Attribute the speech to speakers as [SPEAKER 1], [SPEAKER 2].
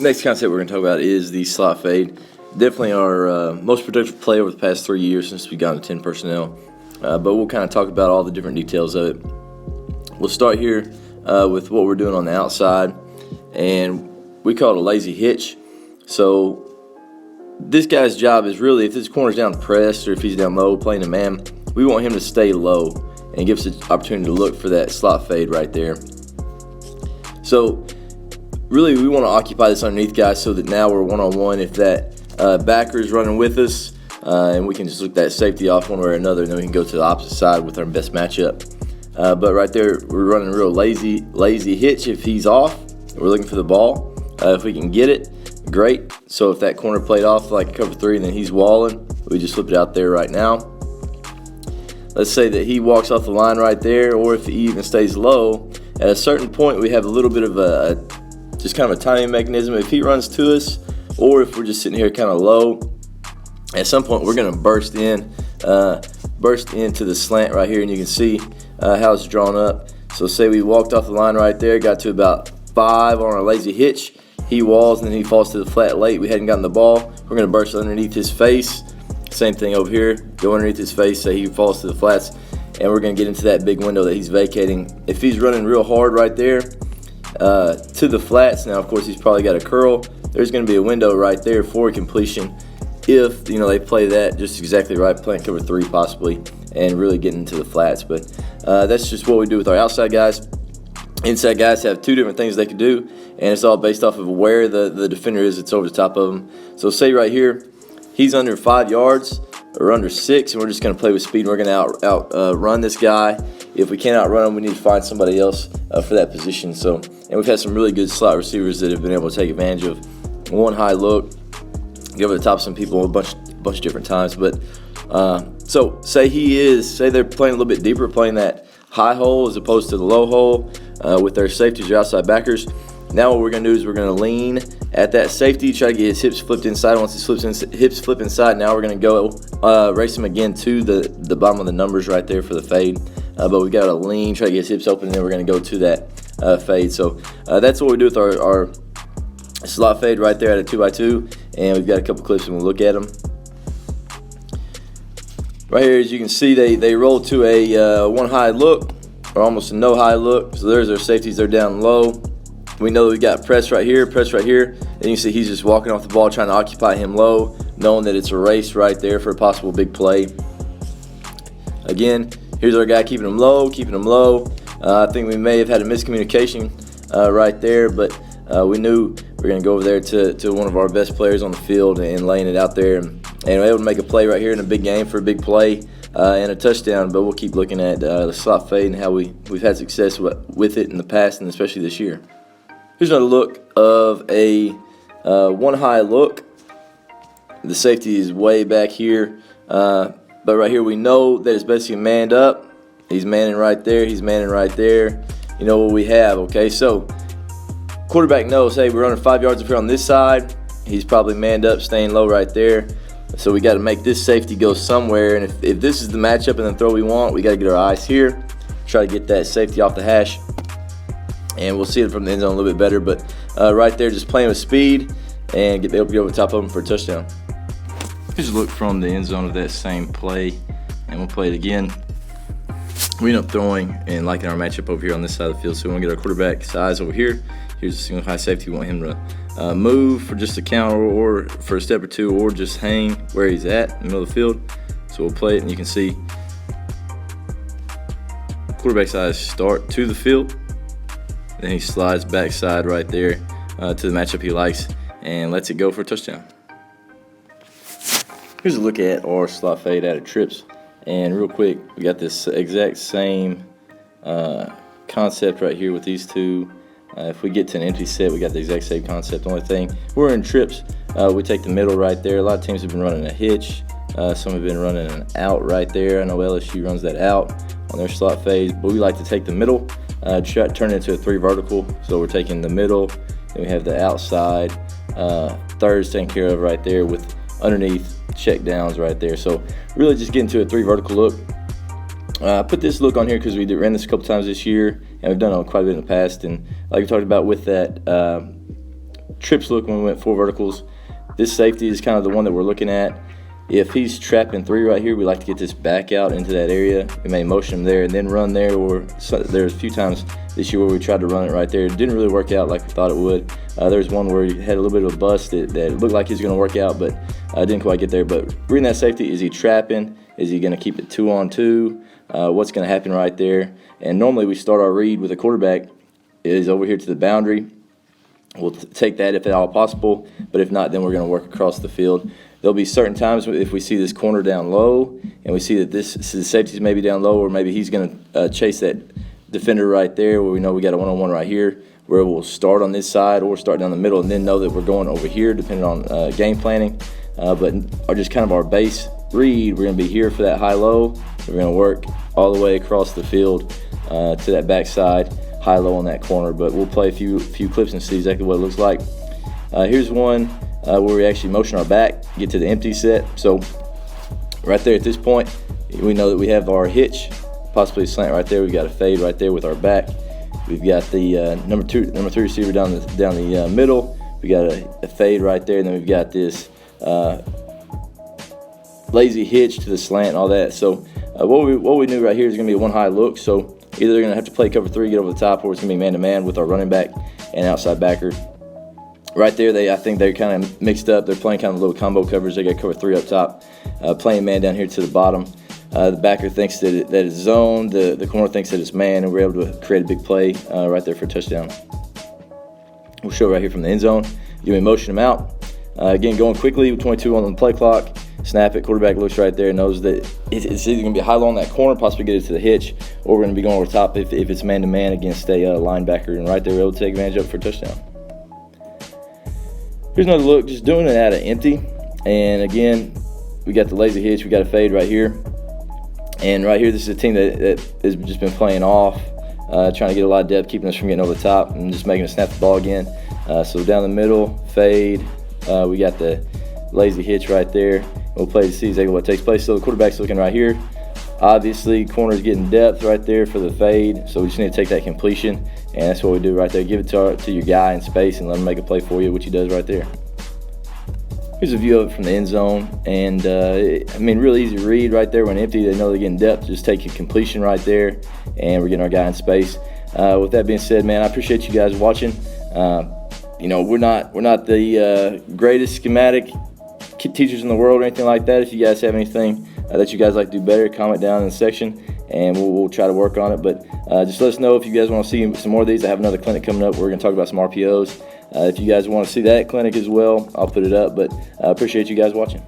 [SPEAKER 1] Next concept we're going to talk about is the slot fade. Definitely our most productive play over the past 3 years since we got into 10 personnel. But we'll kind of talk about all the different details of it. We'll start here with what we're doing on the outside, and we call it a lazy hitch. So this guy's job is really, if this corner's down pressed or if he's down low playing a man, we want him to stay low and give us an opportunity to look for that slot fade right there. So really, we want to occupy this underneath guy so that now we're one-on-one. If that backer is running with us, and we can just look that safety off one way or another, and then we can go to the opposite side with our best matchup. But right there, we're running a real lazy hitch if he's off. We're looking for the ball. If we can get it, great. So if that corner played off like cover 3 and then he's walling, we just flip it out there right now. Let's say that he walks off the line right there, or if he even stays low, at a certain point we have a little bit of just kind of a timing mechanism. If he runs to us, or if we're just sitting here kind of low, at some point we're going to burst into the slant right here, and you can see how it's drawn up. So say we walked off the line right there, got to about 5 on our lazy hitch. He walls and then he falls to the flat late. We hadn't gotten the ball. We're going to burst underneath his face. Same thing over here. Go underneath his face, say he falls to the flats, and we're going to get into that big window that he's vacating. If he's running real hard right there to the flats, now of course he's probably got a curl. There's going to be a window right there for completion if they play that just exactly right, playing cover 3 possibly, and really getting into the flats. But that's just what we do with our outside guys. Inside guys have 2 different things they can do, and it's all based off of where the defender is that's over the top of them. So say right here, he's under 5 yards or under 6, and we're just going to play with speed. We're going to outrun this guy. If we can't outrun him, we need to find somebody else for that position. And we've had some really good slot receivers that have been able to take advantage of one high look, get over the top of some people a bunch of different times. But so say they're playing a little bit deeper, playing that high hole as opposed to the low hole with their safeties or outside backers. Now what we're going to do is we're going to lean at that safety, try to get his hips flipped inside. Once his hips flip inside, now we're going to go race him again to the bottom of the numbers right there for the fade. But we got to lean, try to get his hips open, and then we're going to go to that fade. So that's what we do with our slot fade right there at a 2x2, and we've got a couple clips and we'll look at them. Right here, as you can see, they roll to a one high look, or almost a no high look. So there's their safeties, they're down low. We know that we got press right here. Then you see he's just walking off the ball, trying to occupy him low, knowing that it's a race right there for a possible big play. Again, here's our guy keeping him low. I think we may have had a miscommunication right there, but we knew we were going to go over there to one of our best players on the field and laying it out there. And we're able to make a play right here in a big game for a big play and a touchdown. But we'll keep looking at the slot fade and how we've had success with it in the past, and especially this year. Here's another look of a one high look. The safety is way back here. But right here we know that it's basically manned up. He's manning right there. You know what we have, okay? So quarterback knows, hey, we're running 5 yards up here on this side. He's probably manned up, staying low right there. So we got to make this safety go somewhere. And if this is the matchup and the throw we want, we got to get our eyes here. Try to get that safety off the hash. And we'll see it from the end zone a little bit better. But right there, just playing with speed and be able to get over the top of them for a touchdown. Here's a look from the end zone of that same play. And we'll play it again. We end up throwing and liking our matchup over here on this side of the field. So we want to get our quarterback's eyes over here. Here's a single high safety. We want him to move for just a count or for a step or two, or just hang where he's at in the middle of the field. So we'll play it, and you can see quarterback's eyes start to the field. Then he slides backside right there to the matchup he likes and lets it go for a touchdown. Here's a look at our slot fade out of trips. And real quick, we got this exact same concept right here with these two. If we get to an empty set, we got the exact same concept. The only thing, we're in trips. We take the middle right there. A lot of teams have been running a hitch. Some have been running an out right there. I know LSU runs that out on their slot fades, but we like to take the middle, turn it into a 3 vertical. So we're taking the middle, then we have the outside. Thirds taken care of right there with underneath check downs right there. So really just getting to a 3 vertical look. I put this look on here because we ran this a couple times this year, and we've done it quite a bit in the past. And like we talked about with that trips look when we went 4 verticals. This safety is kind of the one that we're looking at. If he's trapping 3 right here, we like to get this back out into that area. We may motion him there and then run there, or there's a few times this year where we tried to run it right there. It didn't really work out like we thought it would. There's one where he had a little bit of a bust that looked like he was going to work out, but didn't quite get there. But reading that safety, is he trapping? Is he going to keep it 2-on-2? What's going to happen right there? And normally we start our read with a quarterback is over here to the boundary. We'll take that if at all possible, but if not, then we're going to work across the field. There'll be certain times if we see this corner down low and we see that the safety's maybe down low, or maybe he's going to chase that defender right there where we know we got a one-on-one right here, where we'll start on this side or start down the middle and then know that we're going over here depending on game planning. But just kind of our base read, we're going to be here for that high-low. We're going to work all the way across the field to that backside, high-low on that corner. But we'll play a few clips and see exactly what it looks like. Here's one where we actually motion our back, get to the empty set. So right there at this point, we know that we have our hitch, possibly a slant right there. We've got a fade right there with our back. We've got the number 3 receiver down the middle. We got a fade right there, and then we've got this lazy hitch to the slant and all that. So what we knew right here is going to be a one high look. So either they're going to have to play cover 3, get over the top, or it's going to be man-to-man with our running back and outside backer. Right there, I think they're kind of mixed up. They're playing kind of little combo coverage. They got cover 3 up top, playing man down here to the bottom. The backer thinks that it's zone. The corner thinks that it's man, and we're able to create a big play right there for a touchdown. We'll show right here from the end zone. You may motion them out. Again, going quickly with 22 on the play clock. Snap it. Quarterback looks right there, knows that it's either going to be high-low on that corner, possibly get it to the hitch, or we're going to be going over top if it's man-to-man against a linebacker. And right there, we're able to take advantage of it for a touchdown. Here's another look, just doing it out of empty. And again, we got the lazy hitch, we got a fade right here. And right here, this is a team that has just been playing off, trying to get a lot of depth, keeping us from getting over the top and just making us snap the ball again. So down the middle, fade, we got the lazy hitch right there. We'll play to see exactly what takes place. So the quarterback's looking right here. Obviously, corner's getting depth right there for the fade, so we just need to take that completion, and that's what we do right there. Give it to your guy in space and let him make a play for you, which he does right there. Here's a view of it from the end zone, and really easy to read right there. When empty, they know they're getting depth. Just take your completion right there, and we're getting our guy in space. With that being said, man, I appreciate you guys watching. We're not the greatest schematic teachers in the world or anything like that. If you guys have anything that you guys like to do better, comment down in the section, and we'll try to work on it. But just let us know if you guys want to see some more of these. I have another clinic coming up. We're going to talk about some RPOs. If you guys want to see that clinic as well, I'll put it up. But I appreciate you guys watching.